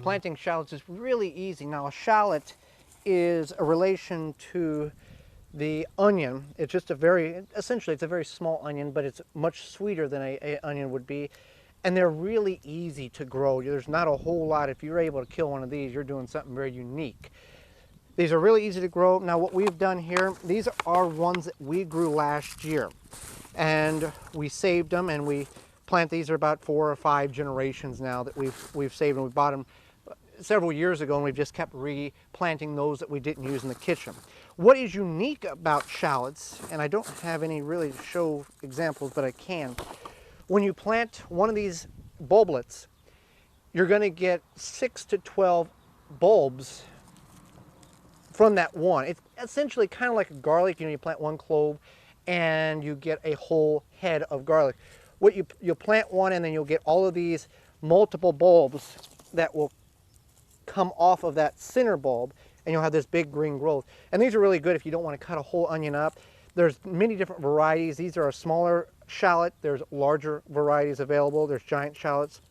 planting shallots is really easy. Now, a shallot is a relation to the onion. It's just essentially it's a very small onion, but it's much sweeter than a onion would be. And they're really easy to grow. There's not a whole lot. If you're able to kill one of these, you're doing something very unique. These are really easy to grow. Now what we've done here, these are ones that we grew last year. And we saved them, and we plant these are about 4 or 5 generations now that we've saved, and we bought them several years ago, and we've just kept replanting those that we didn't use in the kitchen. What is unique about shallots, and I don't have any really to show examples, but I can. When you plant one of these bulblets, you're going to get 6 to 12 bulbs from that one. It's essentially kind of like a garlic. You know, you plant one clove and you get a whole head of garlic. You'll plant one, and then you'll get all of these multiple bulbs that will come off of that center bulb, and you'll have this big green growth. And these are really good if you don't want to cut a whole onion up. There's many different varieties. These are a smaller shallot. There's larger varieties available. There's giant shallots.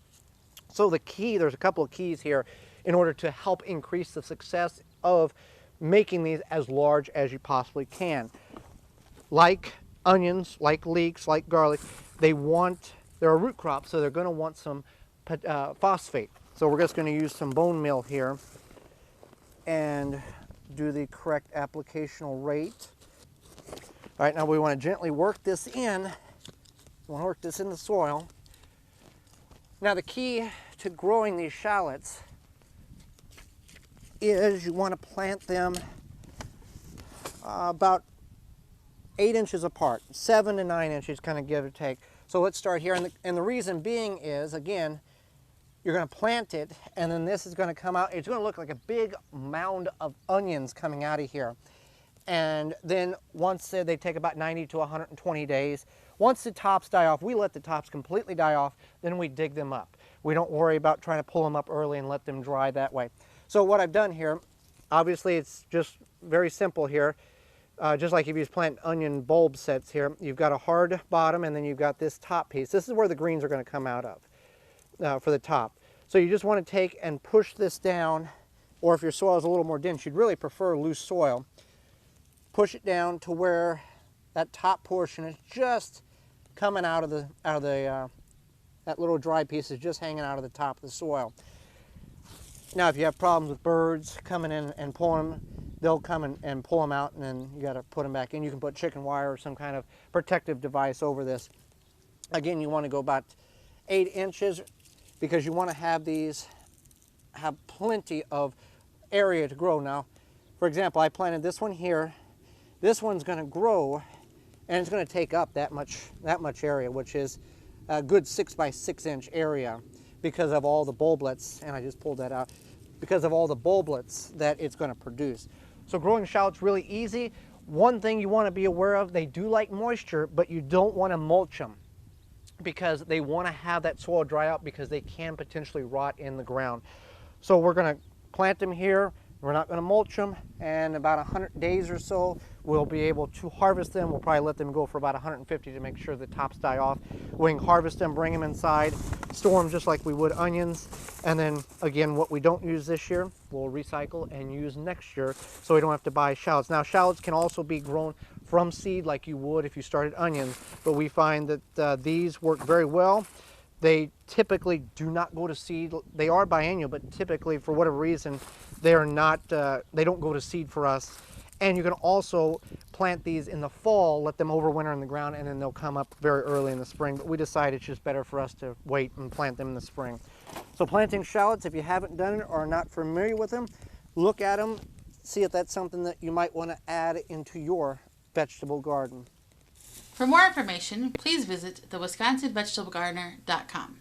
So the key, there's a couple of keys here in order to help increase the success of making these as large as you possibly can. Like onions, like leeks, like garlic, they're a root crop, so they're going to want some phosphate. So we're just going to use some bone meal here and do the correct applicational rate. All right, now we want to gently work this in. We want to work this in the soil. Now the key to growing these shallots is you want to plant them about 8 inches apart, 7 to 9 inches, kind of give or take. So let's start here, and the reason being is, again, you're going to plant it, and then this is going to come out. It's going to look like a big mound of onions coming out of here. And then once they take about 90 to 120 days. Once the tops die off, we let the tops completely die off, then we dig them up. We don't worry about trying to pull them up early and let them dry that way. So what I've done here, obviously it's just very simple here. Just like if you plant onion bulb sets here, you've got a hard bottom, and then you've got this top piece. This is where the greens are going to come out of for the top. So you just want to take and push this down, or if your soil is a little more dense, you'd really prefer loose soil. Push it down to where that top portion is just coming out of that little dry piece is just hanging out of the top of the soil. Now, if you have problems with birds coming in and pulling them, they'll come and pull them out, and then you got to put them back in. You can put chicken wire or some kind of protective device over this. Again, you want to go about 8 inches because you want to have these have plenty of area to grow. Now, for example, I planted this one here. This one's going to grow, and it's going to take up that much area, which is a good 6 by 6 inch area because of all the bulblets, and I just pulled that out, because of all the bulblets that it's going to produce. So growing shallots really easy. One thing you want to be aware of, they do like moisture, but you don't want to mulch them because they want to have that soil dry out because they can potentially rot in the ground. So we're going to plant them here. We're not going to mulch them, and about 100 days or so, we'll be able to harvest them. We'll probably let them go for about 150 to make sure the tops die off. We can harvest them, bring them inside, store them just like we would onions, and then again, what we don't use this year, we'll recycle and use next year, so we don't have to buy shallots. Now, shallots can also be grown from seed like you would if you started onions, but we find that these work very well. They typically do not go to seed. They are biennial, but typically, for whatever reason, they are not. They don't go to seed for us. And you can also plant these in the fall, let them overwinter in the ground, and then they'll come up very early in the spring. But we decided it's just better for us to wait and plant them in the spring. So planting shallots, if you haven't done it or are not familiar with them, look at them, see if that's something that you might want to add into your vegetable garden. For more information, please visit thewisconsinvegetablegardener.com.